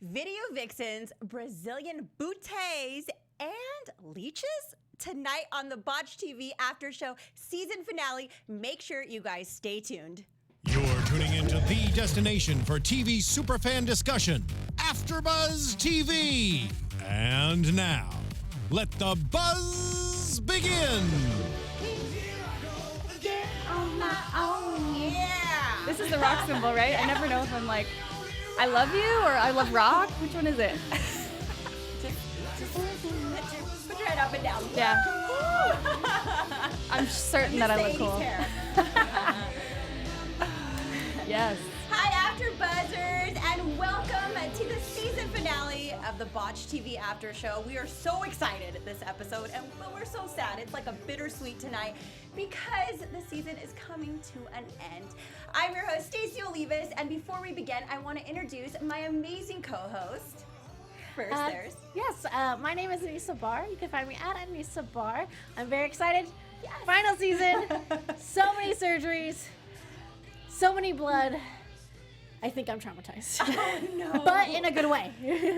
video vixens, Brazilian booties, and leeches? Tonight on the Botched TV After Show season finale. Make sure you guys stay tuned. You're tuning into the destination for TV superfan discussion, AfterBuzz TV. And now, let the buzz begin. Yeah! This is the rock symbol, right? I never know if I'm like, I love you or I love rock. Which one is it? just put your head up and down. Yeah. I'm certain that I look cool. Yes. Hi, AfterBuzzers, and welcome to the season finale of the Botched TV After Show. We are so excited this episode, and we're so sad. It's like a bittersweet tonight because the season is coming to an end. I'm your host, Stacey Olivias, and before we begin, I want to introduce my amazing co-host. First, Yes, my name is Anissa Barr. You can find me at Anissa Barr. I'm very excited. Yes. Final season. So many surgeries. So many blood. I think I'm traumatized. Oh, no. But in a good way.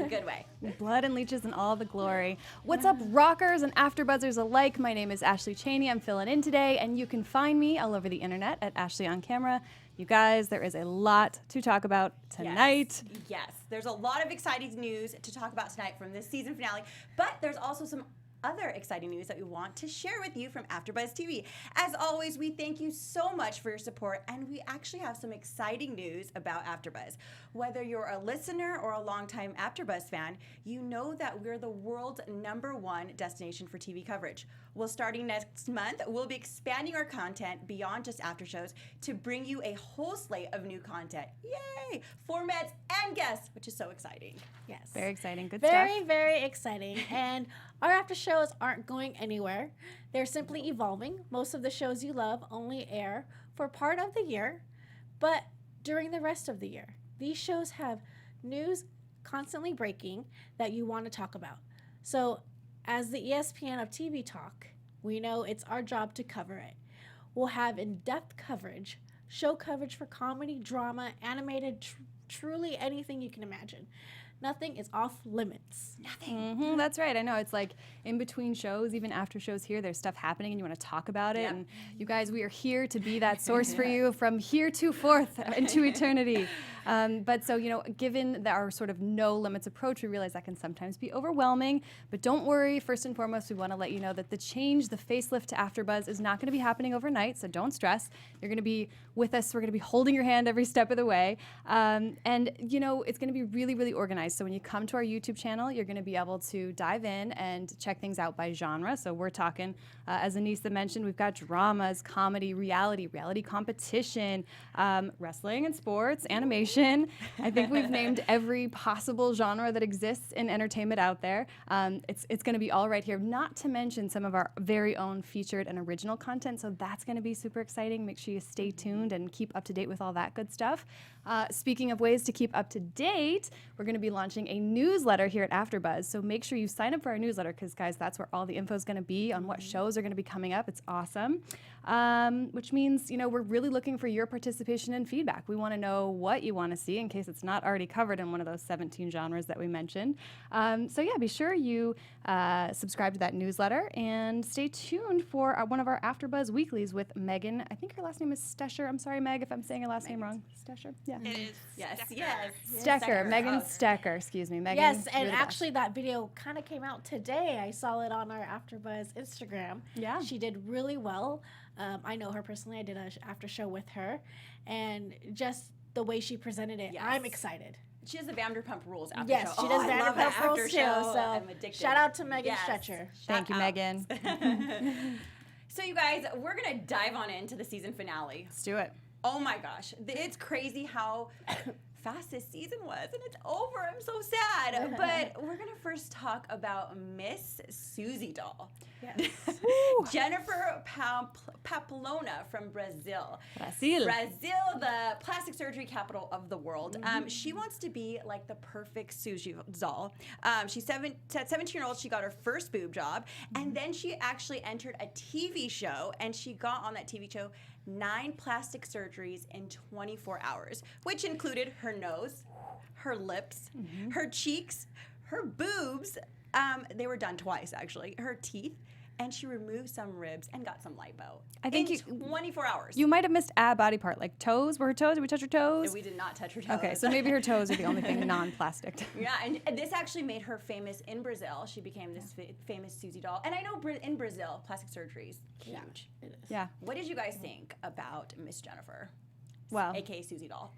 Good way. Blood and leeches and all the glory. What's up, rockers and AfterBuzzers alike? My name is Ashley Chaney. I'm filling in today, and you can find me all over the internet at Ashley on Camera. You guys, there is a lot to talk about tonight. Yes, there's a lot of exciting news to talk about tonight from this season finale, but there's also some other exciting news that we want to share with you from AfterBuzz TV. As always, we thank you so much for your support, and we actually have some exciting news about AfterBuzz. Whether you're a listener or a longtime AfterBuzz fan, you know that we're the world's #1 destination for TV coverage. Well, starting next month, we'll be expanding our content beyond just after shows to bring you a whole slate of new content. Yay! Formats and guests, which is so exciting. Yes. Very exciting. Good Very, stuff. very exciting. And our after shows aren't going anywhere. They're simply evolving. Most of the shows you love only air for part of the year, but during the rest of the year. These shows have news constantly breaking that you want to talk about. So as the ESPN of TV talk, we know it's our job to cover it. We'll have in-depth coverage, show coverage for comedy, drama, animated, truly anything you can imagine. Nothing is off limits. Mm-hmm, that's right. I know it's like in between shows, even after shows here, there's stuff happening and you want to talk about it. Yep. And you guys, we are here to be that source for you from here to forth into eternity. But so, given our sort of no limits approach, we realize that can sometimes be overwhelming. But don't worry. First and foremost, we want to let you know that the change, the facelift to AfterBuzz is not going to be happening overnight. So don't stress. You're going to be with us. We're going to be holding your hand every step of the way. And it's going to be really, really organized. So when you come to our YouTube channel, you're going to be able to dive in and check things out by genre. So we're talking, as Anissa mentioned, we've got dramas, comedy, reality competition, wrestling and sports, animation. I think we've named every possible genre that exists in entertainment out there. It's going to be all right here, not to mention some of our very own featured and original content. So that's going to be super exciting. Make sure you stay tuned and keep up to date with all that good stuff. Speaking of ways to keep up to date, we're going to be launching a newsletter here at AfterBuzz. So make sure you sign up for our newsletter because, guys, that's where all the info is going to be on what shows are going to be coming up. It's awesome. Which means, we're really looking for your participation and feedback. We want to know what you want to see in case it's not already covered in one of those 17 genres that we mentioned. Be sure you subscribe to that newsletter and stay tuned for one of our AfterBuzz weeklies with Megan. I think her last name is Stecher. I'm sorry, Meg, if I'm saying her last name wrong. Stecher? Yeah. It is. Yes. Stecher. Megan Stecher. Excuse me, Megan. Yes, and actually that video kind of came out today. I saw it on our AfterBuzz Instagram. Yeah. She did really well. I know her personally. I did an after show with her. And just the way she presented it, Yes. I'm excited. She does the Vanderpump Rules after Yes, show. she does I love that Vanderpump Rules after too. show. So I'm addicted. shout out to Megan Yes. Stecher. Thank you, Shout out. Megan. So you guys, we're going to dive on into the season finale. Let's do it. Oh my gosh. It's crazy how fast this season was, and it's over. I'm so sad. But we're going to first talk about Miss Susie Doll. Yes. Jennifer Papelona from Brazil. Brazil, the plastic surgery capital of the world. She wants to be like the perfect Susie doll. She's 17-year-old. She got her first boob job, and then she actually entered a TV show, and she got on that TV show 9 plastic surgeries in 24 hours, which included her nose, her lips, her cheeks, her boobs. They were done twice, actually. Her teeth. And she removed some ribs and got some lipo. I think in 24 hours. You might have missed a body part, like toes. Were her toes? Did we touch her toes? No, we did not touch her toes. Okay, so maybe her toes are the only thing non-plastic. Yeah, and this actually made her famous in Brazil. She became this famous Susie doll. And I know in Brazil, plastic surgery is huge. It is. Yeah. What did you guys think about Miss Jennifer, Well, aka Susie doll?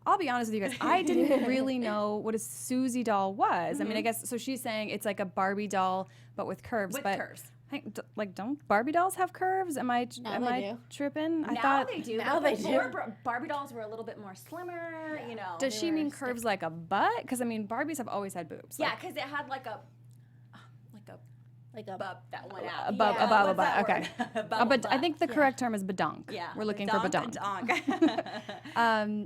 I'll be honest with you guys. I didn't really know what a Susie doll was. I mean, I guess so. She's saying it's like a Barbie doll, but with curves. With but curves. Like, don't Barbie dolls have curves? Am I they do. tripping? I Now thought. they do. Now but they before, do. Barbie dolls were a little bit more slimmer, you know. Does they she were mean curves like a butt? Because I mean, Barbies have always had boobs. Yeah, Like, because it had like a Like a bub that went out. above Yeah, a what's butt. that Okay. word? But I think the correct term is badonk. Yeah, We're looking for badonk.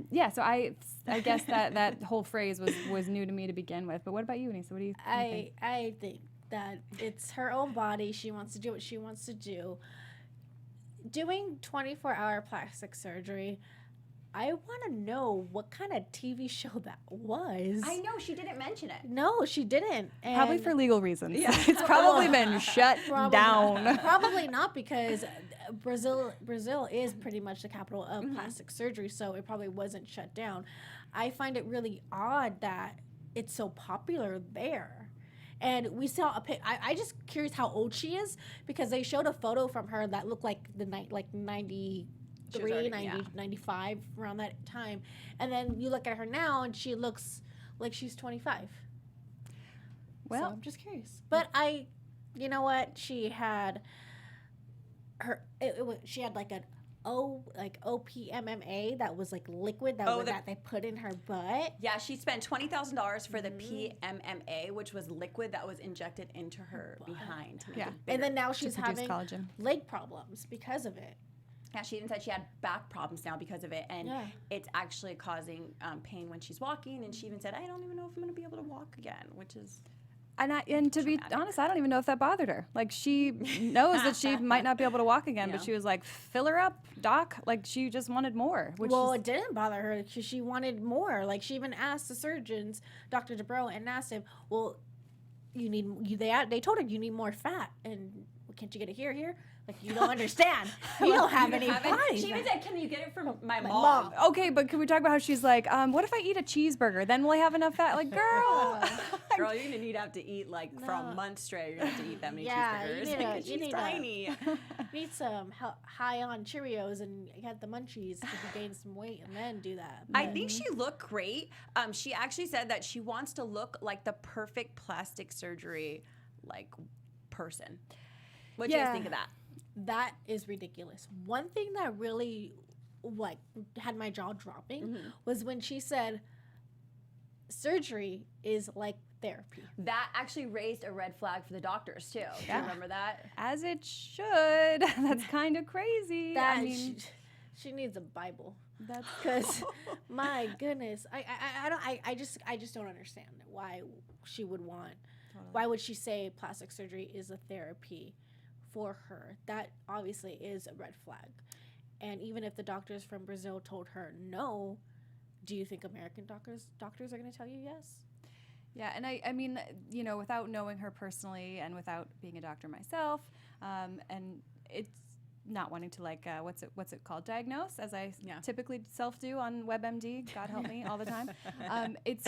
Yeah. So I guess that whole phrase was new to me to begin with. But what about you, Anissa? What do you think? I think that it's her own body. She wants to do what she wants to do. Doing 24-hour plastic surgery, I want to know what kind of TV show that was. I know she didn't mention it. No, she didn't. Probably And for legal reasons. Yeah. It's probably been shut Probably down. not. Probably not, because Brazil is pretty much the capital of plastic surgery, so it probably wasn't shut down. I find it really odd that it's so popular there. And we saw a pic. I just curious how old she is, because they showed a photo from her that looked like 93, She was already- 90, yeah. 95, around that time. And then you look at her now and she looks like she's 25. Well, So I'm just curious. But you know what? She had she had like an OPMMA that was like liquid that they put in her butt. Yeah, she spent $20,000 for the PMMA, which was liquid that was injected into her behind. To make Yeah. it And bigger. then now to she's produce having collagen. leg problems because of it. Yeah, she even said she had back problems now because of it, and Yeah. it's actually causing pain when she's walking. And she even said, "I don't even know if I'm going to be able to walk again," which is And to be honest, I don't even know if that bothered her. Like, she knows that she might not be able to walk again, but Yeah. she was like, fill her up, doc. Like, she just wanted more. Which Well, is, it didn't bother her because she wanted more. Like, she even asked the surgeons, Dr. Dubrow and Nassif, well, they told her you need more fat, and can't you get it here? Like, you don't understand. You don't have any body She even fat. said, "Can you get it from my mom." mom?" okay, but can we talk about how she's like, what if I eat a cheeseburger? Then will I have enough fat? Like, girl. Girl, you're gonna have to eat like for a month straight. You're gonna have to eat that many Yeah, you cheeseburgers need a- because you she's need a- tiny. Need some high on Cheerios and get the munchies to gain some weight, and then do that. I think she looked great. She actually said that she wants to look like the perfect plastic surgery person. What do you guys think of that? That is ridiculous. One thing that really had my jaw dropping was when she said surgery is like therapy. That actually raised a red flag for the doctors too. Do you Yeah. remember that? As it should. That's kind of crazy. That I mean, she needs a Bible, that's because my goodness, I just don't understand why she would want. Why would she say plastic surgery is a therapy for her? That obviously is a red flag. And even if the doctors from Brazil told her no, do you think American doctors are going to tell you yes? Yeah, and I mean, you know, without knowing her personally and without being a doctor myself, and it's not wanting to what's it called, diagnose, as I typically self-do on WebMD, God help me, all the time.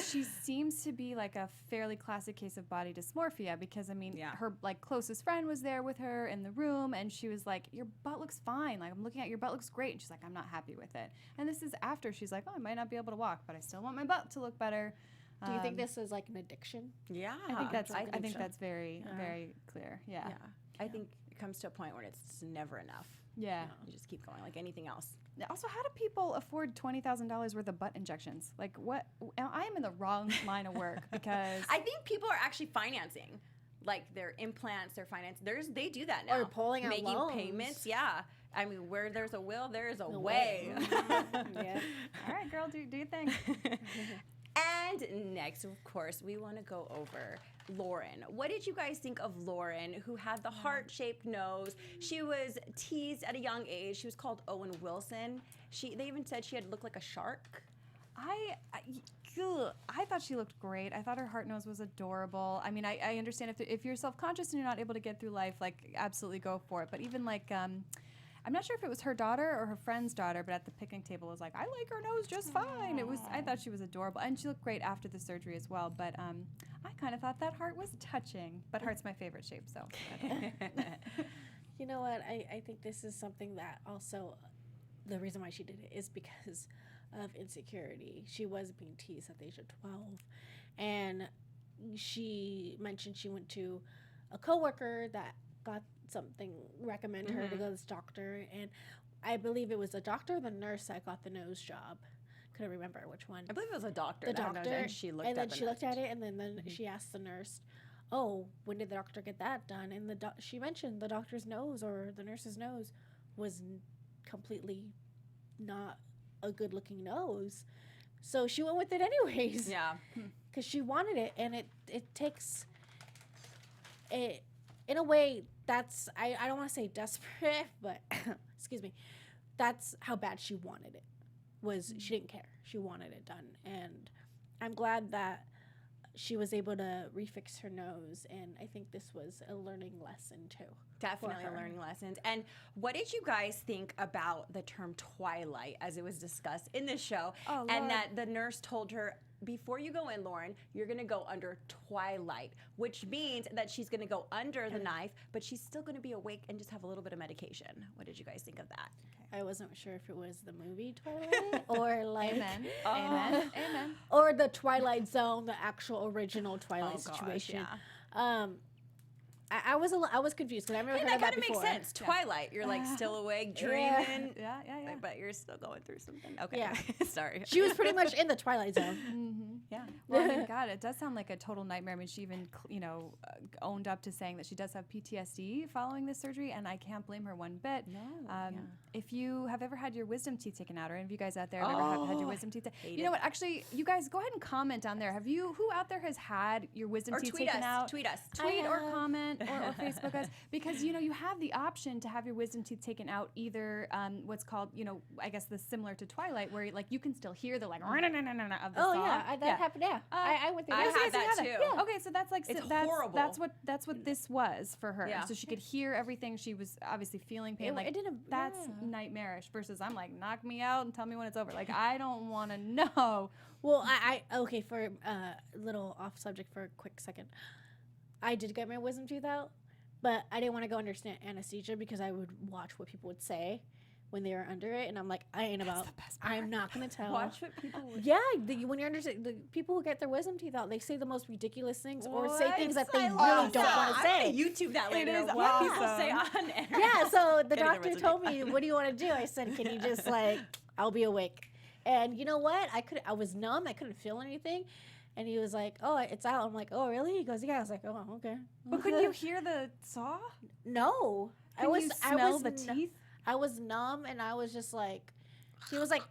She seems to be like a fairly classic case of body dysmorphia, because I mean, her like closest friend was there with her in the room, and she was like, your butt looks fine. Like, I'm looking at your butt looks great. And she's like, I'm not happy with it. And this is after she's like, oh, I might not be able to walk, but I still want my butt to look better. Do you think this is like an addiction? Yeah. I think that's I think so. that's very very clear. Yeah. Yeah. I think it comes to a point where it's never enough. Yeah. You just keep going like anything else. Also, how do people afford $20,000 worth of butt injections? Like, what? I am in the wrong line of work, because I think people are actually financing, like their implants, their finance. They do that now. Or pulling out making loans. payments. Yeah. I mean, where there's a will, there is a way. Yeah. all right, girl, do your thing. And next, of course, we want to go over Lauren. What did you guys think of Lauren, who had the heart-shaped nose? She was teased at a young age. She was called Owen Wilson. They even said she had looked like a shark. I thought thought she looked great. I thought her heart nose was adorable. I mean, I understand if you're self-conscious and you're not able to get through life, like, absolutely go for it. But even like, I'm not sure if it was her daughter or her friend's daughter, but at the picnic table was like, I like her nose just fine. I thought she was adorable, and she looked great after the surgery as well. But I kind of thought that heart was touching. But heart's my favorite shape, so. You know what? I think this is something that also, the reason why she did it is because of insecurity. She was being teased at the age of 12, and she mentioned she went to a coworker that got something, recommended her to go to this doctor, and I believe it was the doctor or the nurse that got the nose job. Couldn't remember which one. I believe it was a doctor. The that doctor, and she looked and at then she looked at it, and then she asked the nurse, "Oh, when did the doctor get that done?" And she mentioned the doctor's nose or the nurse's nose was completely not a good-looking nose, so she went with it anyways. Yeah, because she wanted it, and it takes it in a way that's I don't want to say desperate, but excuse me, that's how bad she wanted it. Was she didn't care, she wanted it done, and I'm glad that she was able to refix her nose, and I think this was a learning lesson too. definitely learning lessons. And what did you guys think about the term twilight as it was discussed in this show? Oh, and Lord. that the nurse told her, before you go in, Lauren, you're going to go under twilight, which means that she's going to go under the knife, but she's still going to be awake and just have a little bit of medication. What did you guys think of that? I wasn't sure if it was the movie Twilight or like Amen. Amen. Amen. or the Twilight Zone, the actual original Twilight gosh, situation. yeah. I was confused because I never And heard that of that kind of before. makes sense. Twilight, you're like still awake, dreaming, Yeah. but you're still going through something. Okay, Yeah. sorry. She was pretty much in the Twilight Zone. yeah. Well, I mean, God, it does sound like a total nightmare. I mean, she even, owned up to saying that she does have PTSD following this surgery, and I can't blame her one bit. No, If you have ever had your wisdom teeth taken out, or any of you guys out there have ever had your wisdom teeth taken, hate you know it. what? Actually, you guys go ahead and comment down there. Who out there has had your wisdom Or teeth tweet taken us. out? Tweet us. Tweet I or have. comment or Facebook us, because you have the option to have your wisdom teeth taken out, either what's called, I guess the similar to Twilight, where like you can still hear the like of the Oh song. yeah, that happened. Yeah, I went through I that. had that too. Yeah. Okay, so that's like It's that's horrible. That's what this was for her. Yeah. So she could hear everything. She was obviously feeling pain. It didn't. That's yeah. nightmarish. Versus I'm like, knock me out and tell me when it's over. Like I don't want to know. Well, okay, for a little off subject for a quick second. I did get my wisdom tooth out, but I didn't want to go under anesthesia because I would watch what people would say when they were under it, and I'm like, I ain't about. I'm not gonna tell. Watch what people would Yeah, when you're under the people who get their wisdom teeth out, they say the most ridiculous things or say What? things that they I really love don't that. want to I'm say. gonna YouTube that later. is What people awesome. say on air. Yeah, so the Getting a doctor wisdom told teeth. me, "What do you want to do?" I said, "Can you just like, I'll be awake." And you know what? I was numb. I couldn't feel anything. And he was like, "Oh, it's out." I'm like, "Oh, really?" He goes, "Yeah." I was like, "Oh, okay." But couldn't you hear the saw? No, Can you smell the nu- teeth? I was numb, and I was just like, he was like,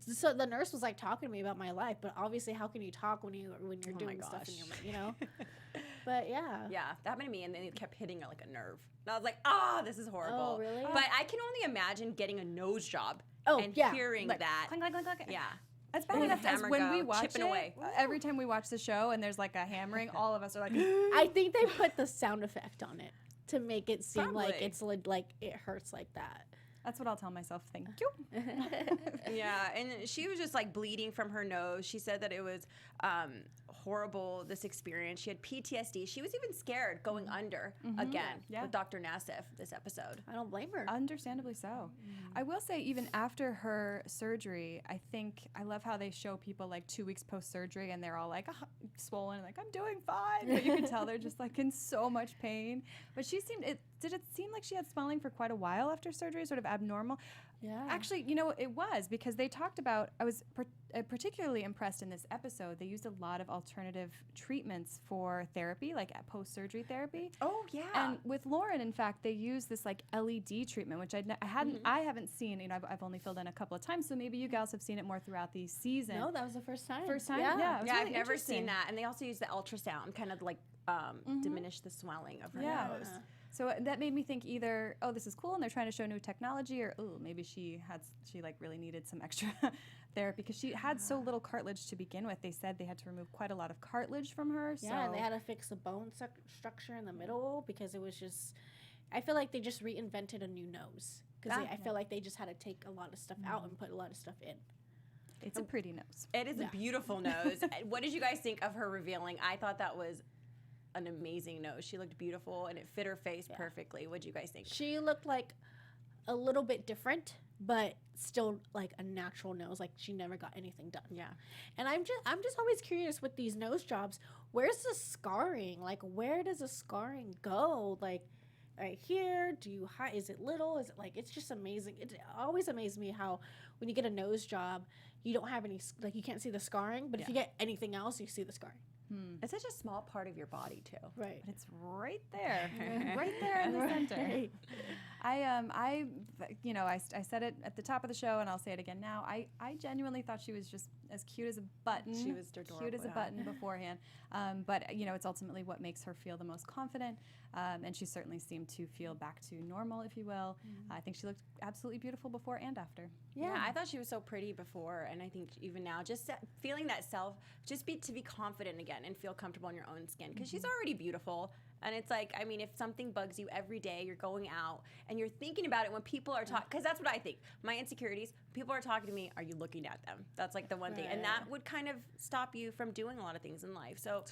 so the nurse was like talking to me about my life, but obviously, how can you talk when you're doing stuff in your, But yeah. Yeah, that happened to me, and then it kept hitting like a nerve. And I was like, this is horrible. Oh, really? But I can only imagine getting a nose job and yeah, hearing like, that. Clink, clink, clink, clink. Yeah. It's bad And enough the as hammer when go, we watch chipping it, away. every time we watch the show and there's like a hammering, all of us are like, I think they put the sound effect on it to make it seem like Probably. it's like it hurts like that. that's what I'll tell myself. Thank you. Yeah, and she was just like bleeding from her nose. She said that it was horrible, this experience. She had PTSD. She was even scared going under again Yeah. with Dr. Nassif this episode. I don't blame her. Understandably so. I will say, even after her surgery, I love how they show people like 2 weeks post surgery and they're all like swollen, and like, I'm doing fine. But you can tell they're just like in so much pain. But did it seem like she had swelling for quite a while after surgery, sort of abnormal? Yeah. Actually, it was, because they talked about, I was particularly impressed in this episode, they used a lot of alternative treatments for therapy, like post-surgery therapy. Oh, yeah. And with Lauren, in fact, they used this like LED treatment, which I haven't seen. I've only filled in a couple of times, so maybe you gals have seen it more throughout the season. No, that was the first time. First time? Yeah. Yeah. It was Yeah, really I've never interesting. seen that. And they also use the ultrasound, kind of like diminish the swelling of her Yeah. nose. So that made me think either, this is cool and they're trying to show new technology, or maybe she like really needed some extra therapy because she had so little cartilage to begin with. They said they had to remove quite a lot of cartilage from her. Yeah, so. and they had to fix the bone structure in the middle because it was just. I feel like they just reinvented a new nose because I feel like they just had to take a lot of stuff out and put a lot of stuff in. It's a pretty nose. It is a beautiful nose. What did you guys think of her revealing? I thought that was an amazing nose. She looked beautiful and it fit her face perfectly. What did you guys think? She looked like a little bit different, but still like a natural nose. Like she never got anything done. Yeah. And I'm just always curious with these nose jobs. Where's the scarring? Like where does the scarring go? Like right here, is it little? Is it like, it's just amazing. It always amazes me how when you get a nose job, you don't have any, like you can't see the scarring, but if you get anything else, you see the scarring. It's such a small part of your body too. Right. But it's right there, right there in the center. I said it at the top of the show, and I'll say it again now. I genuinely thought she was just as cute as a button. She was adorable. Cute as a button beforehand. But it's ultimately what makes her feel the most confident. And she certainly seemed to feel back to normal, if you will. I think she looked absolutely beautiful before and after. Yeah, I thought she was so pretty before, and I think even now, just feeling that to be confident again and feel comfortable in your own skin, because she's already beautiful. And it's like, I mean, if something bugs you every day, you're going out and you're thinking about it when people are talking, because that's what I think. My insecurities, people are talking to me, are you looking at them? That's like the one thing. And that would kind of stop you from doing a lot of things in life. So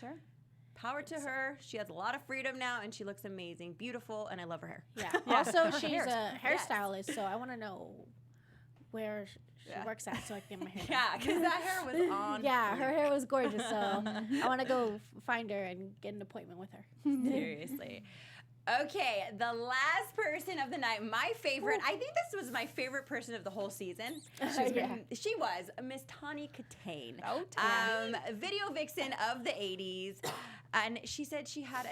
power to her. She has a lot of freedom now, and she looks amazing, beautiful, and I love her hair. Yeah. Also, she's a hairstylist, so I want to know where she works at so I can get my hair done. Yeah, because that hair was on. Yeah, her hair was gorgeous, so I want to go find her and get an appointment with her. Seriously. Okay, the last person of the night, my favorite. I think this was my favorite person of the whole season. She was Miss Tawny Katane. Oh, Tawny. Video vixen of the 80s. And she said she had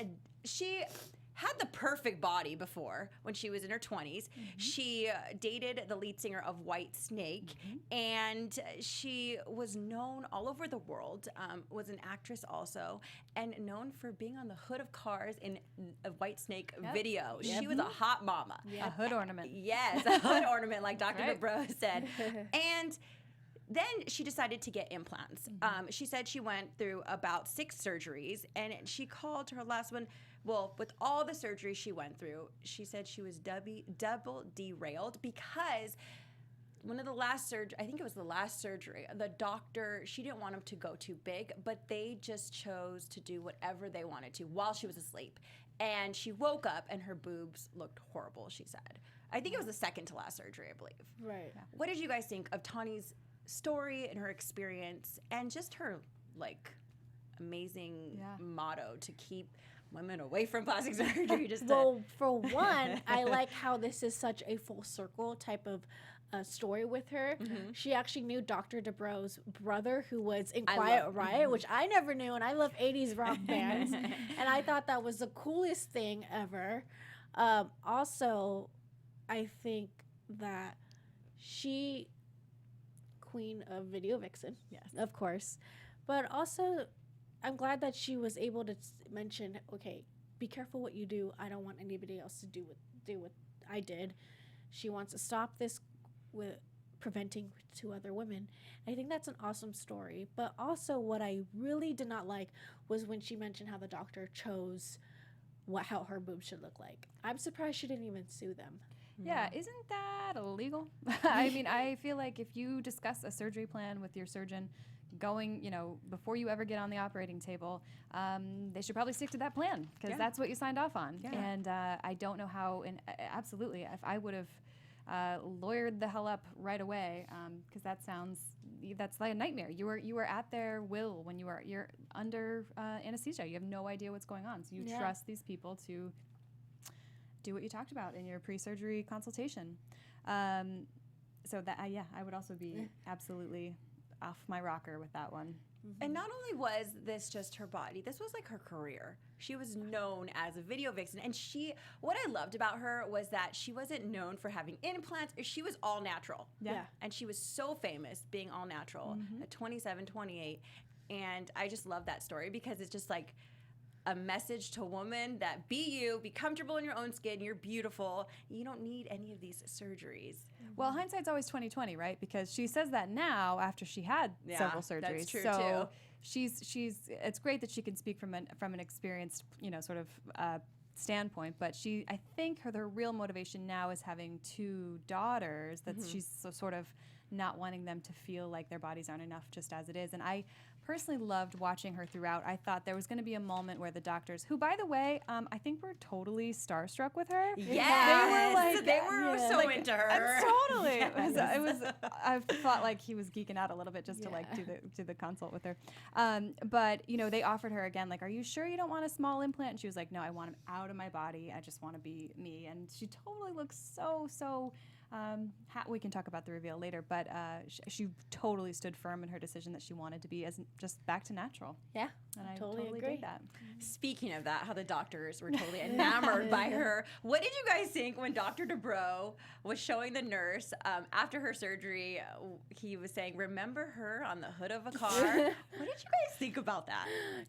the perfect body before when she was in her 20s. She dated the lead singer of Whitesnake, and she was known all over the world, was an actress also, and known for being on the hood of cars in a Whitesnake video. She was a hot mama. A hood ornament. Yes, a hood ornament, like Dr. Dubrow said. And then she decided to get implants. She said she went through about 6 surgeries, and she called her last one, well, with all the surgeries she went through, she said she was double derailed because one of the last I think it was the last surgery, the doctor, she didn't want him to go too big, but they just chose to do whatever they wanted to while she was asleep. And she woke up and her boobs looked horrible, she said. I think it was the second to last surgery, I believe. Right. Yeah. What did you guys think of Tawny's story and her experience and just her amazing motto to keep women away from plastic surgery? Well, for one, I like how this is such a full circle type of story with her. She actually knew Dr. Dubrow's brother, who was in Quiet Riot, which I never knew, and I love 80s rock bands, and I thought that was the coolest thing ever. Also, I think that she, queen of video vixen, of course, but also I'm glad that she was able to mention, okay, be careful what you do. I don't want anybody else to do what I did. She wants to stop this with preventing 2 other women. I think that's an awesome story. But also what I really did not like was when she mentioned how the doctor chose how her boobs should look like. I'm surprised she didn't even sue them. Yeah, isn't that illegal? I mean, I feel like if you discuss a surgery plan with your surgeon going, before you ever get on the operating table, they should probably stick to that plan because that's what you signed off on. Yeah. And I don't know how, absolutely, if I would have lawyered the hell up right away, because that's like a nightmare. You were at their will when you're under anesthesia. You have no idea what's going on. So you trust these people to do what you talked about in your pre-surgery consultation. So that, I would also be absolutely off my rocker with that one. And not only was this just her body, this was like her career. She was known as a video vixen. And what I loved about her was that she wasn't known for having implants. She was all natural. Yeah. And she was so famous being all natural at 27, 28. And I just love that story because it's just like, a message to women that be you, be comfortable in your own skin, you're beautiful. You don't need any of these surgeries. Well, hindsight's always 20/20, right? Because she says that now after she had several surgeries. That's true so too. she's it's great that she can speak from an experienced, sort of standpoint, but I think her real motivation now is having 2 daughters that she's sort of not wanting them to feel like their bodies aren't enough just as it is. And I personally loved watching her throughout. I thought there was going to be a moment where the doctors, who by the way, I think were totally starstruck with her. Yes, they were so into her. Totally. It was. I thought like he was geeking out a little bit just to like do the consult with her. But they offered her again, like, are you sure you don't want a small implant? And she was like, no, I want him out of my body. I just want to be me. And she totally looks so. We can talk about the reveal later, but she totally stood firm in her decision that she wanted to be as just back to natural. Yeah, and I totally agree. dig that. Speaking of that, how the doctors were totally enamored by her. What did you guys think when Dr. Dubrow was showing the nurse after her surgery? He was saying, "Remember her on the hood of a car." What did you guys think about that?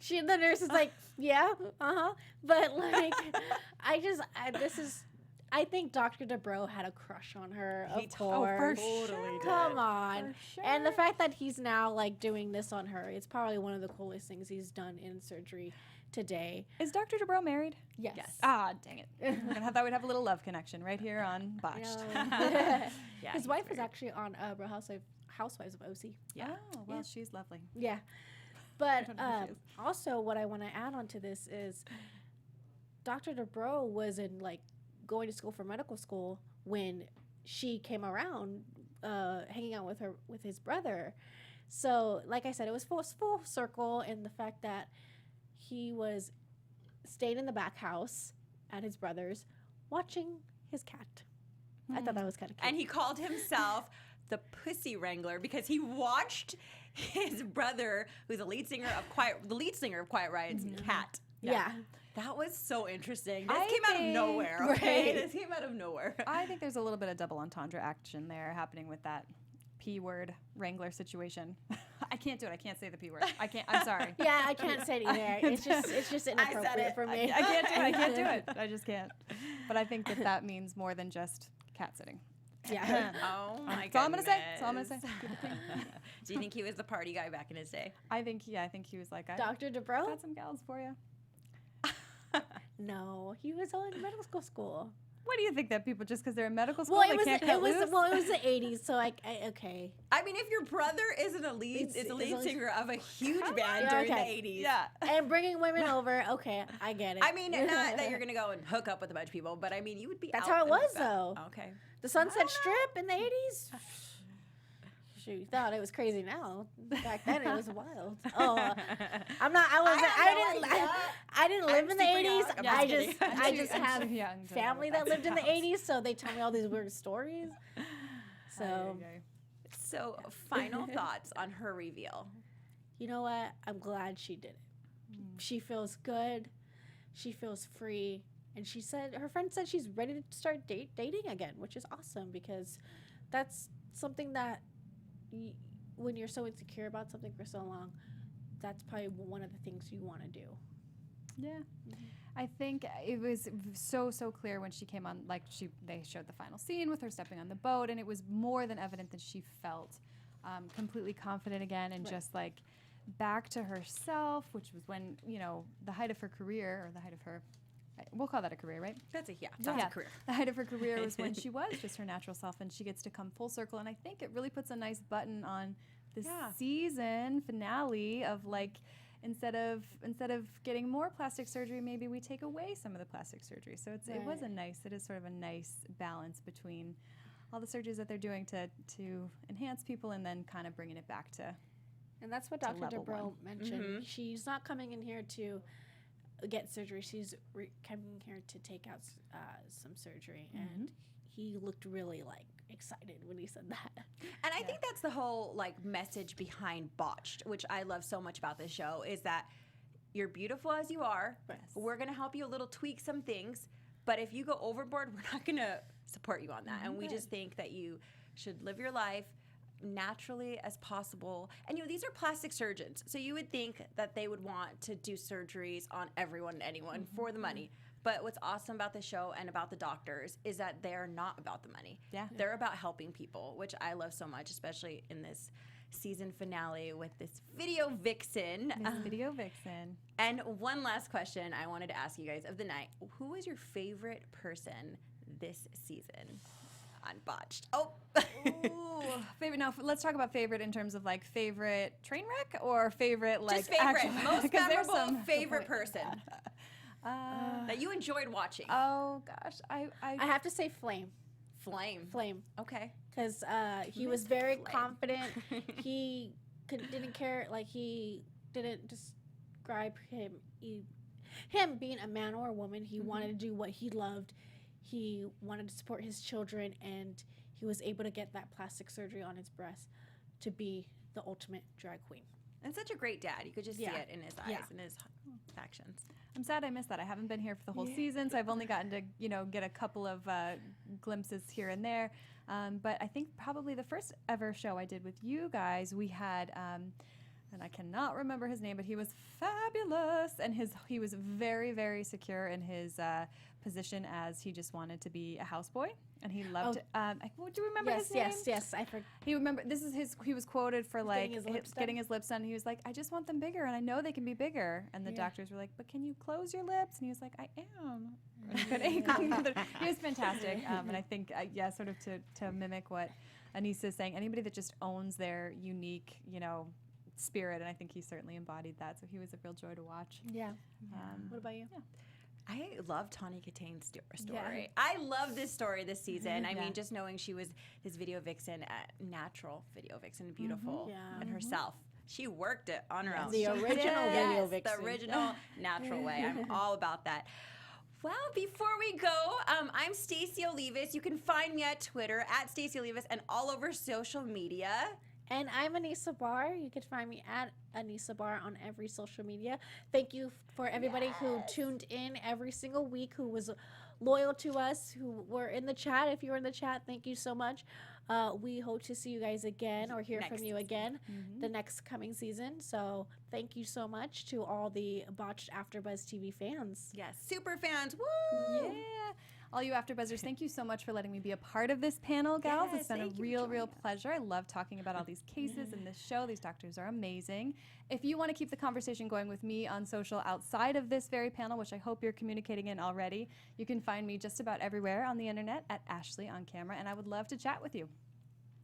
The nurse is like, yeah, but like, I think Dr. Dubrow had a crush on her, of course. Come on. Sure. And the fact that he's now like doing this on her, it's probably one of the coolest things he's done in surgery today. Is Dr. Dubrow married? Yes. Ah, dang it. I thought we'd have a little love connection right here on Botched. Yeah, His wife is actually on Real Housewives of OC. Yeah. Oh, well, she's lovely. Yeah. But don't know who she is. also what I want to add on to this is Dr. Dubrow was in like going to school for medical school when she came around hanging out with his brother. So like I said, it was full circle in the fact that he was staying in the back house at his brother's watching his cat. I thought that was kind of cute. And he called himself the Pussy Wrangler because he watched his brother, who's the lead singer of Quiet Riot's cat. yeah. That was so interesting. This I came out of think- nowhere, okay? Right. This came out of nowhere. I think there's a little bit of double entendre action there happening with that P-word Wrangler situation. I can't do it. I can't say the P-word. I can't. I'm sorry. Yeah, I can't say it either. It's just inappropriate it. for me. I can't do it. I can't do it. I just can't. But I think that means more than just cat sitting. Yeah. Oh my That's all I'm gonna say. That's all I'm gonna say. Do you think he was the party guy back in his day? I think he was like, I Dr. Dubrow? got some gals for you. No, he was all in medical school. What do you think that people just because they're in medical school Well, they can't cut loose? it was the 80s, so okay. I mean, if your brother isn't a lead singer of a huge band Yeah, during okay. the 80s. Yeah. And bringing women over, okay, I get it. I mean, not that you're going to go and hook up with a bunch of people, but I mean, you would be That's out how it and was, about. though. Okay. The Sunset Strip in the 80s? Shoot, you thought it was crazy now. Back then it was wild. Oh, I didn't live in the 80s. young. I'm just kidding. I just I'm have too young to know family what that lived in the counts. 80s, so they tell me all these weird stories. So, So, final thoughts on her reveal. you know what? I'm glad she did it. She feels good. She feels free. And her friend said she's ready to start dating again, which is awesome because that's something that when you're so insecure about something for so long, that's probably one of the things you want to do. Yeah. I think it was so clear when she came on, like they showed the final scene with her stepping on the boat, and it was more than evident that she felt completely confident again and just like back to herself, which was when, the height of her career, or the height of her, we'll call that a career, right? That's a career. The height of her career was when she was just her natural self, and she gets to come full circle. And I think it really puts a nice button on this season finale of like, instead of getting more plastic surgery, maybe we take away some of the plastic surgery. So it is sort of a nice balance between all the surgeries that they're doing to enhance people and then kind of bringing it back to. And that's what To Dr. level Dubrow one. mentioned. Mhm. She's not coming in here to get surgery. She's coming here to take out some surgery. And he looked really excited when he said that. And I think that's the whole message behind Botched, which I love so much about this show, is that you're beautiful as you are. Yes. We're going to help you tweak some things, but if you go overboard, we're not going to support you on that. And we just think that you should live your life, naturally as possible. And these are plastic surgeons, so you would think that they would want to do surgeries on everyone and anyone for the money. But what's awesome about the show and about the doctors is that they're not about the money. Yeah. They're about helping people, which I love so much, especially in this season finale with this video vixen. Miss Video Vixen. And one last question I wanted to ask you guys of the night. Who was your favorite person this season on Botched? Oh. Ooh, favorite. Now let's talk about favorite in terms of like favorite train wreck or favorite like Just favorite. actual- Most 'cause there's memorable some- favorite person that you enjoyed watching. Oh gosh, I I have to say Flame. Flame. Okay. Because he was Miss very Flame. confident. He didn't care, like he didn't describe him being a man or a woman. He wanted to do what he loved. He wanted to support his children, and he was able to get that plastic surgery on his breast to be the ultimate drag queen. And such a great dad. You could just Yeah. see it in his eyes Yeah. and his actions. I'm sad I missed that. I haven't been here for the whole season, so I've only gotten to get a couple of glimpses here and there. But I think probably the first ever show I did with you guys, we had. And I cannot remember his name, but he was fabulous, and he was very, very secure in his position as he just wanted to be a houseboy, and he loved. Do you remember his name? Yes. I forgot. He remember this is his. He was quoted for like getting his lips done. He was like, "I just want them bigger, and I know they can be bigger." And the doctors were like, "But can you close your lips?" And he was like, "I am." He was fantastic, and I think sort of to mimic what Anissa is saying. Anybody that just owns their unique, spirit, and I think he certainly embodied that. So he was a real joy to watch. Yeah. What about you? I love Tawny Katane's story. Yeah. I love this story this season. I Yeah. mean, just knowing she was this video vixen, natural video vixen, beautiful, Yeah. and herself. She worked it on her own. The original video vixen. The original natural way. I'm all about that. Well, before we go, I'm Stacey Olivias. You can find me at Twitter at Stacey Olivias and all over social media. And I'm Anissa Barr. You can find me at Anissa Barr on every social media. Thank you for everybody who tuned in every single week, who was loyal to us, who were in the chat. If you were in the chat, thank you so much. We hope to see you guys again or hear from you again the next coming season. So thank you so much to all the Botched AfterBuzz TV fans. Yes, super fans. Woo! Yeah. All you AfterBuzzers, thank you so much for letting me be a part of this panel, gals. Yes, It's been a thank you for real joining us. pleasure. I love talking about all these cases in this show. These doctors are amazing. If you want to keep the conversation going with me on social outside of this very panel, which I hope you're communicating in already, you can find me just about everywhere on the internet at Ashley on Camera, and I would love to chat with you.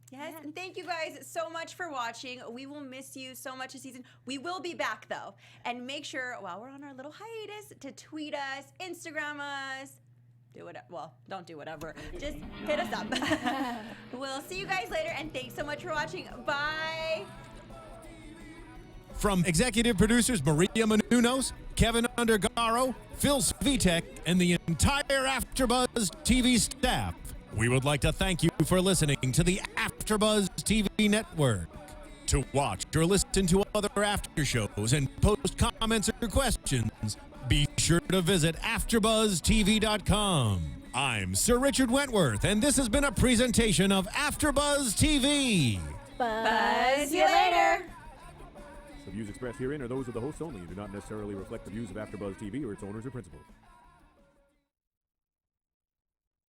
Yes, and thank you guys so much for watching. We will miss you so much this season. We will be back, though. And make sure, while we're on our little hiatus, to tweet us, Instagram us, don't do whatever. Just hit us up. We'll see you guys later, and thanks so much for watching. Bye. From executive producers Maria Menounos, Kevin Undergaro, Phil Svitek, and the entire AfterBuzz TV staff, we would like to thank you for listening to the AfterBuzz TV network. To watch or listen to other after shows and post comments or questions, be sure to visit AfterBuzzTV.com. I'm Sir Richard Wentworth, and this has been a presentation of AfterBuzz TV. Buzz you later. The views expressed herein are those of the hosts only and do not necessarily reflect the views of AfterBuzz TV or its owners or principals.